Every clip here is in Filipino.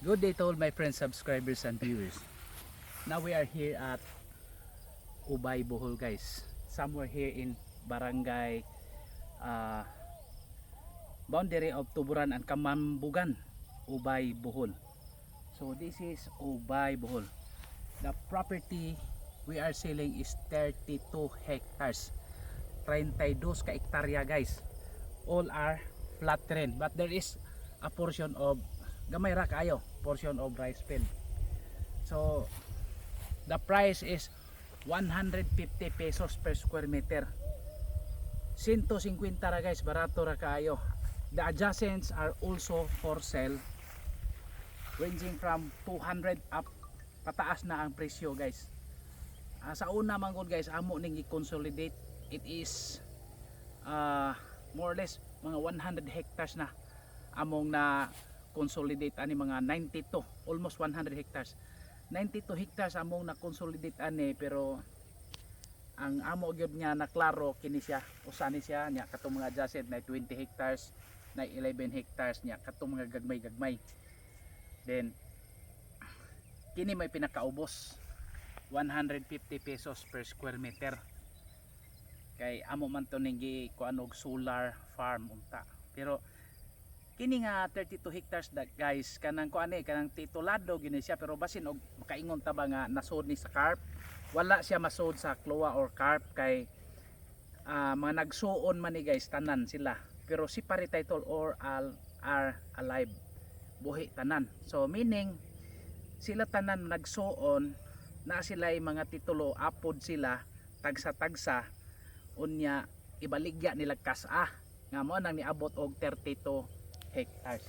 Good day to all my friends, subscribers and viewers. Now we are here at Ubay, Bohol guys. Somewhere here in barangay boundary of Tuburan and Kamambugan, Ubay, Bohol. So this is Ubay, Bohol. The property we are selling is 32 hectares. 32 ka hektarya guys. All are flat terrain, but there is a portion of gamay ra kayo, portion of rice field. So the price is 150 pesos per square meter. 150 ra guys, barato ra kayo. The adjacents are also for sale, ranging from 200 up, pataas na ang presyo guys. Sa una manggod guys, amo ning i-consolidate. It is more or less mga 100 hectares na among na consolidate ani, mga 92, almost 100 hectares. 92 hectares among na consolidate ani, pero ang amo gyud niya na klaro kini siya usa ni siya nya katong mga adjacent na 20 hectares, na 11 hectares nya katong mga gagmay. Then kini may pinakaubos 150 pesos per square meter. Kay amo man to ning kuanog solar farm unta. Pero kini nga 32 hectares da guys, kanang kuani, kanang titulado gini siya, pero basin og makaingon ta ba nga nasod ni sa carp, wala siya masod sa kloa or carp. Kay mga nagsuon man ni guys, tanan sila, pero separate title or all are alive, buhi tanan. So meaning sila tanan nagsuon na sila mga titulo, apod sila tagsa-tagsa, unya ibaligya nila kasa nga mo nang niabot og 32 hectares.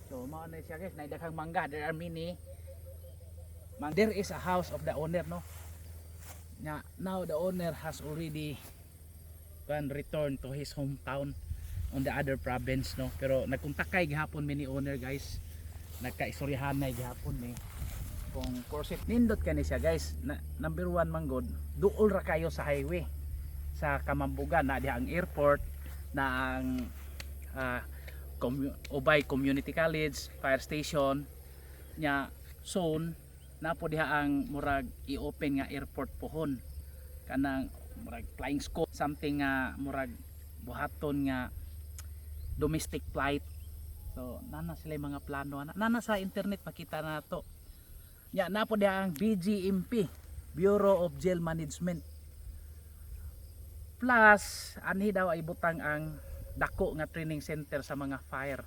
So mao na siya guys, naidaghang mangga. There are many there is a house of the owner, no. Now the owner has already returned to his hometown on the other province, no. Pero nagkontakay gihapon mini owner guys, nagkaistoryahan na gihapon ni kung corset nindot kani siya guys. Number 1 manggod, duol ra kayo sa highway sa Kamambugan, na diha ang airport, na ang Ubay Community College, fire station nya zone, na po diha ang murag i-open nga airport pohon, kanang murag flying school, something nga murag buhaton nga domestic flight. So nana sila mga plano, nana sa internet makita na to nya. Na po diha ang BGMP, Bureau of Jail Management, plus anhi daw ay butang ang dako nga training center sa mga fire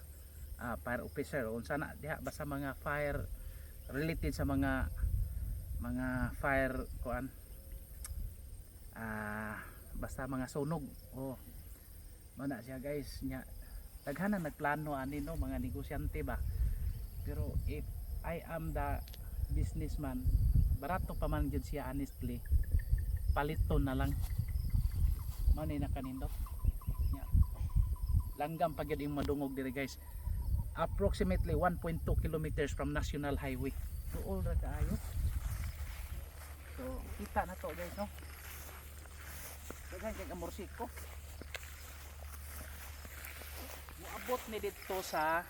officer, unsa na diha basta mga fire related sa mga fire kuan, basta mga sunog. Mana siya guys nya, daghanan nagplano ani, no, mga negosyante ba. Pero if I am the businessman, barato pa man gyud siya, honestly paliton na lang mao ni nakanindot. Langgam pa gyud yung madungog diri guys, approximately 1.2 kilometers from National Highway. Duol ra kaayo. So kita na to guys, no. Dagan kay amorsiko moabot ni dito sa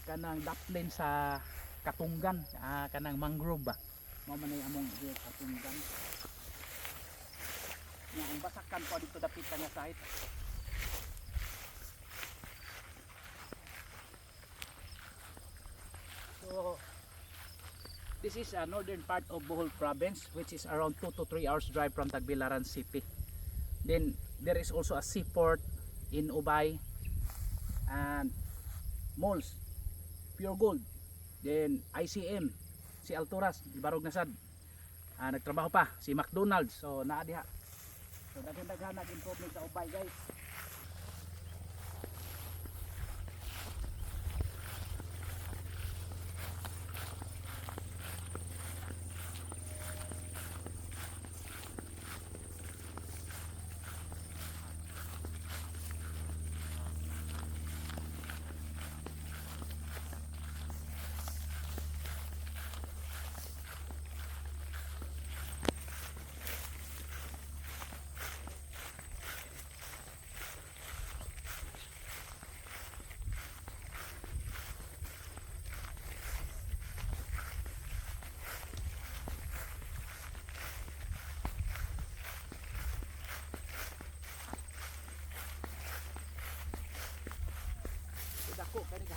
kanang daplin sa Katunggan, kanang mangrove ba, mao man ay among dito Katunggan nya. Ang basakan pa dito dapitan nga site. So this is a northern part of Bohol province, which is around 2 to 3 hours drive from Tagbilaran city. Then there is also a seaport in Ubay, and malls, Pure Gold, then ICM, si Alturas, Barog Nasad, nagtrabaho pa si McDonald's. So naa diha. So daghan-daghan nag-improvement sa Ubay guys.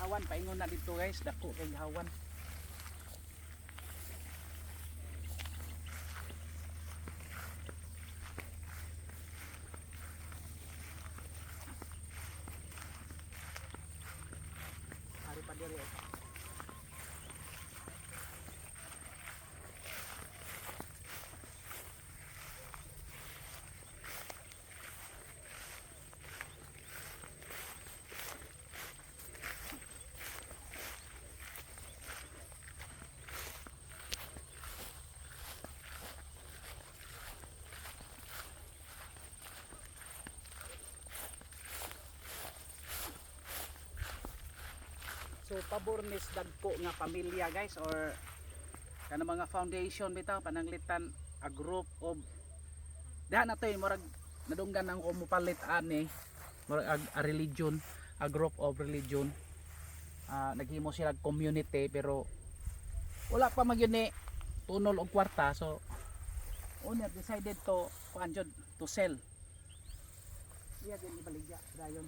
gihawan paingon na dito guys, dako kay gihawan. Hari pa diri. So pabor ni dagko nga pamilya guys, or kana mga foundation bitaw pananglitan a group of diha na to murag nadunggan ang umupalit ani murag a religion, a group of religion. Naghimo sila community pero wala pa magyud ni tunol og kwarta, so owner decided to kuan jud to sell. Iya din ibaligya dayon.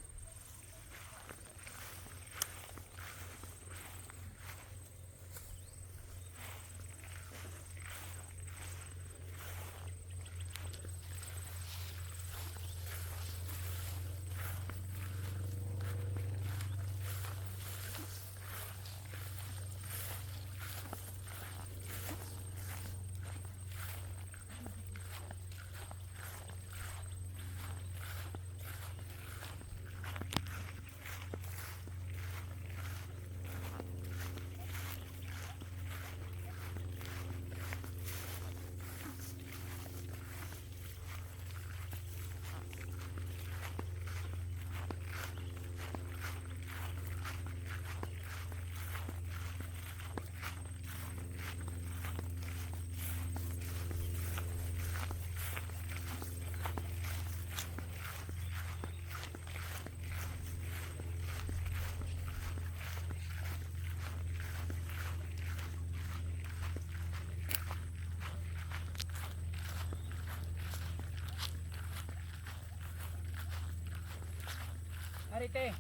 Arite.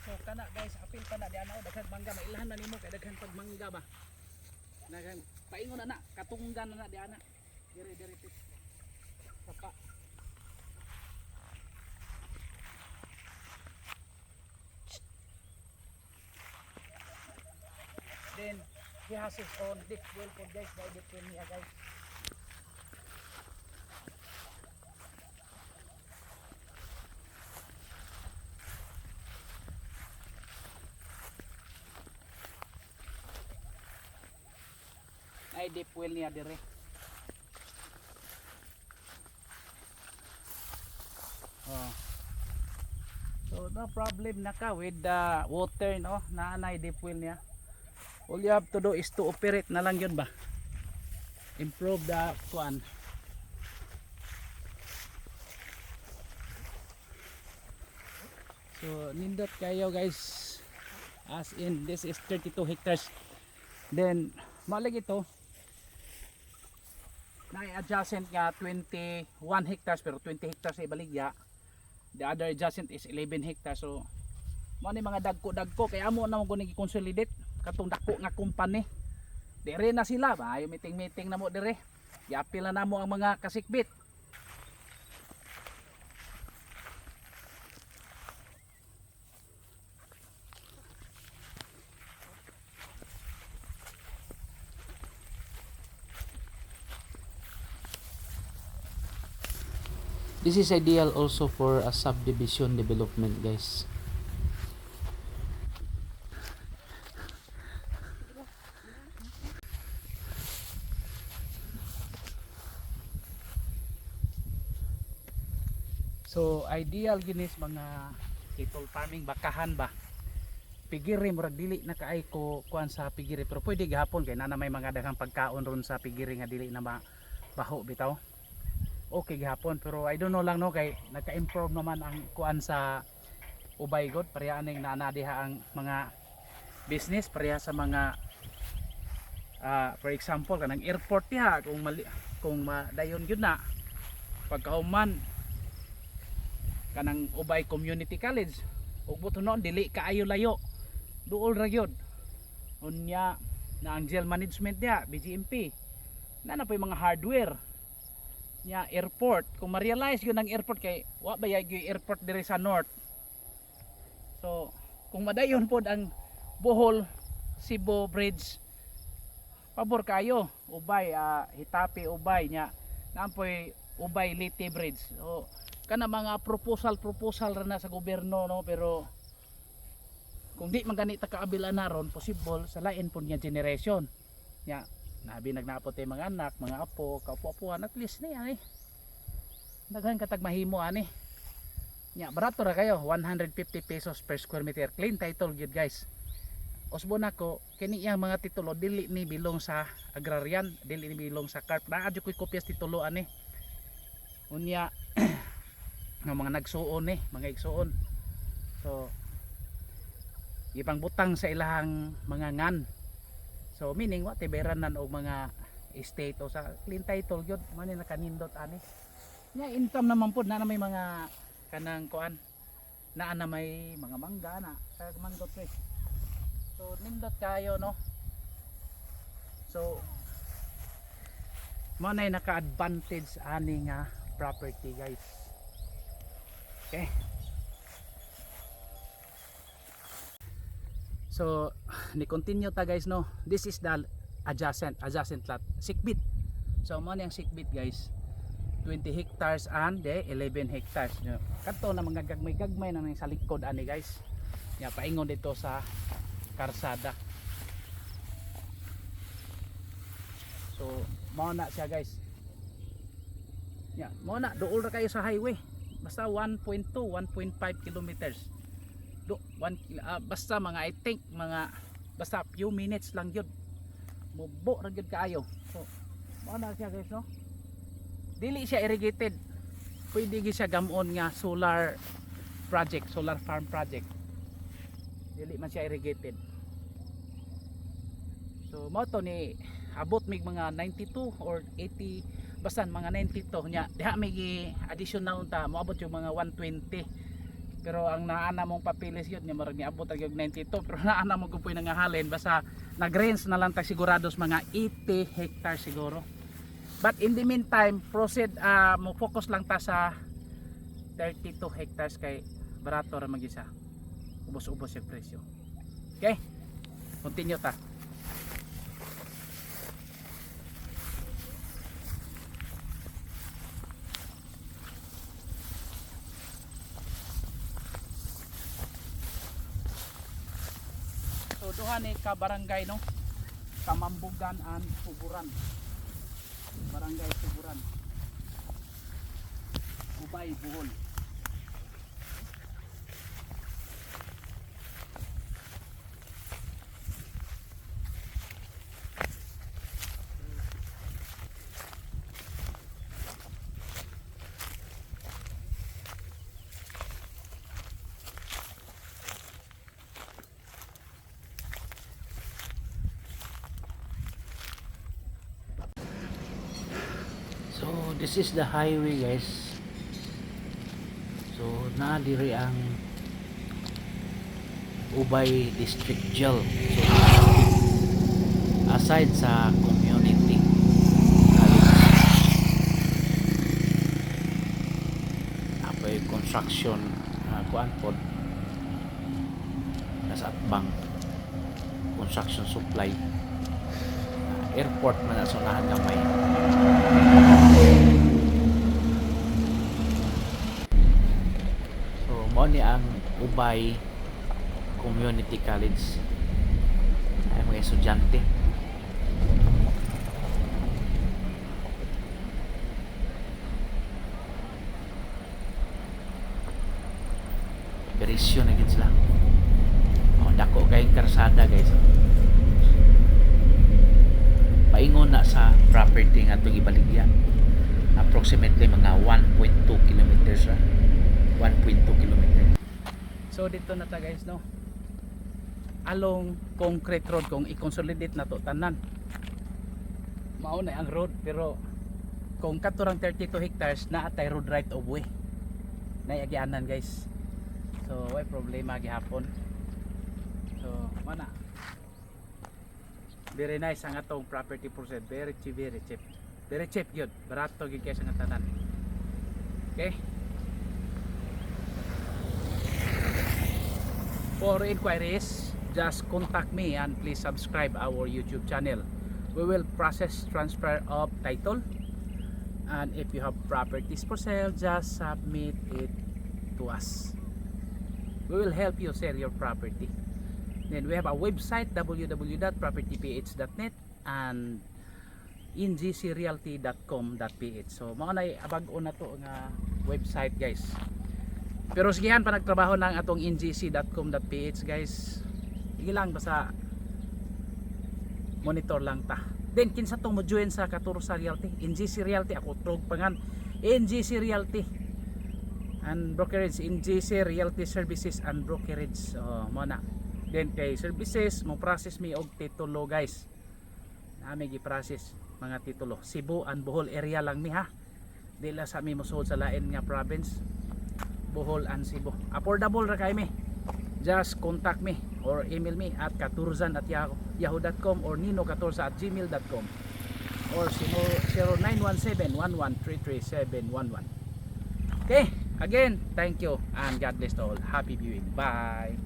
So kana guys, apil pa na di ana daghan mangga mailahan na nimo kay daghan pag mangga ba. Daghan paingon na katunggan na di ana. Dire sapa. Then he has his own deep well for guys, by deep well niya guys. Ay deep well niya dire. Oh. So no problem na ka with the water no, naanay deep well niya. All you have to do is to operate na lang yun ba, improve the kuan. So nindot kayo guys, as in this is 32 hectares. Then malig ito na adjacent nga 21 hectares pero 20 hectares sa ibaligya, the other adjacent is 11 hectares. So mo ni mga dagko kaya amo na mo guni i-consolidate katong dako nga company. Dire na sila ba, yung meeting na mo dire. Yapil na namo ang mga kasikbit. This is ideal also for a subdivision development guys. So ideal ginis mga cattle farming, bakahan ba. Pigiri murag dili na kaay ko kuan sa pigiri, pero pwede gihapon kay na may mga daghang pagkaon ron sa pigiri nga dili na baho bitaw. Okay gihapon, pero I don't know lang no kay nagka-improve naman ang kuan sa ubay god pareha aning nanadiha ang mga business pareha sa mga for example kanang airport diha kung madayon gyud na pagkahuman kanang ubay community college ug buto noon dili kaayo layo duol ra gyud unya na ang jail management diha BGMP na po yung mga hardware nya airport kung ma-realize yun ang airport kay wa ba yung airport diri sa north. So kung madayon pod ang Bohol Cebu Bridge pabor kayo ubay Hitapi ubay nya naampoy ubay Leyte Bridge. So kana mga proposal ra na sa gobyerno no, pero kung di man ganita kaabila na ron possible sa lain po niya generation nya nabi nagnapot ay mga anak mga apo kaupo-apuan at least niya daghan katag mahimo ani nya barato ra kayo 150 pesos per square meter clean title gyud guys. Usbo nako kini yang mga titulo dili ni bilong sa agrarian dili ni bilong sa CARP naa adyo koy kopyas titulo ani unya nga mga nagsuon mga igsuon. So ipang butang sa ilahang mga ngan. So meaning wa tiberanan og mga estate o sa clean title gyud man ni nakanindot ani. Nya income naman pud na may mga kanang kuan naa na may mga mangga na kag mango tree. So nindot kayo no. So mo na naka-advantage ani nga property guys. Okay. So ni-continue ta guys no. This is the adjacent lot. Sikbit. So mo nang sikbit guys. 20 hectares and 11 hectares. Kadto na mga gagmay na sa likod ani guys. Ya paingon dito sa karsada. So mo na siya guys. Ya, mo na dool ra kayo sa highway. Basta 1.2, 1.5 kilometers. Basta mga I think mga basta few minutes lang yun mubo ra gyud kaayo. So mao na siya guys no, dili siya irrigated, pwede gyud siya gamon nga solar project, solar farm project, dili man siya irrigated. So mao to ni abot mig mga 92 or 80 basta mga 92 nya diha may additional unta moabot yung mga 120. Pero ang naana mong papilis yun, marag niabot ang 92. Pero naana mong kupoy nangahalin, basta nag-range na lang tayo sigurados mga 80 hectares siguro. But in the meantime, proceed, mo focus lang ta sa 32 hectares kay barato ra mag-isa. Ubos-ubos yung presyo. Okay? Continue ta. So duha ni ka barangay no, Kamambugan and Suburan. Barangay Suburan. Ubay Bohol. So this is the highway guys. So na diri ang Ubay District Jail. So aside sa community college, apoy construction kuan pod nasa atbang construction supply, airport man sa unahan gamay. So mao ni ang Ubay Community College ay mga estudyante. Berisyo na gid sila. Dako kayong karsada guys. Paingon na sa property nga itong ibaligya. Approximately mga 1.2 kilometers 1.2 kilometers. So dito na ta guys, no, along concrete road. Kung i-consolidate na to tanan, mao na ang road. Pero kung katurang 32 hectares na atay road right of way na agyanan guys. So way problema gihapon. So mana very nice ang atong property process. Very cheap, very cheap. Very cheap yun. Barato gyud kay sa tanan. Okay? For inquiries, just contact me and please subscribe our YouTube channel. We will process transfer of title, and if you have properties for sale, just submit it to us. We will help you sell your property. Then we have a website, www.propertyph.net and ngcrealty.com.ph. So mao nay abag-o na to nga website guys. Pero sigihan pa nagtrabaho ng atong ngc.com.ph guys. Sige lang basta monitor lang ta. Then kinsa tong mo join sa Katursa Realty, NGC Realty, ako trog pangan NGC Realty and brokerage, NGC Realty Services and Brokerage. Mo na. Then kay services mo process mi og titulo guys. Nami gi-process mga titulo. Cebu and Bohol area lang mi ha. Dila sa mi mosold sa lain nga province. Bohol and Cebu. Affordable ra kay mi. Just contact me or email me at katurzan@yahoo.com or nino14@gmail.com or 0917-1133-711. Okay, again, thank you and God bless to all. Happy viewing. Bye.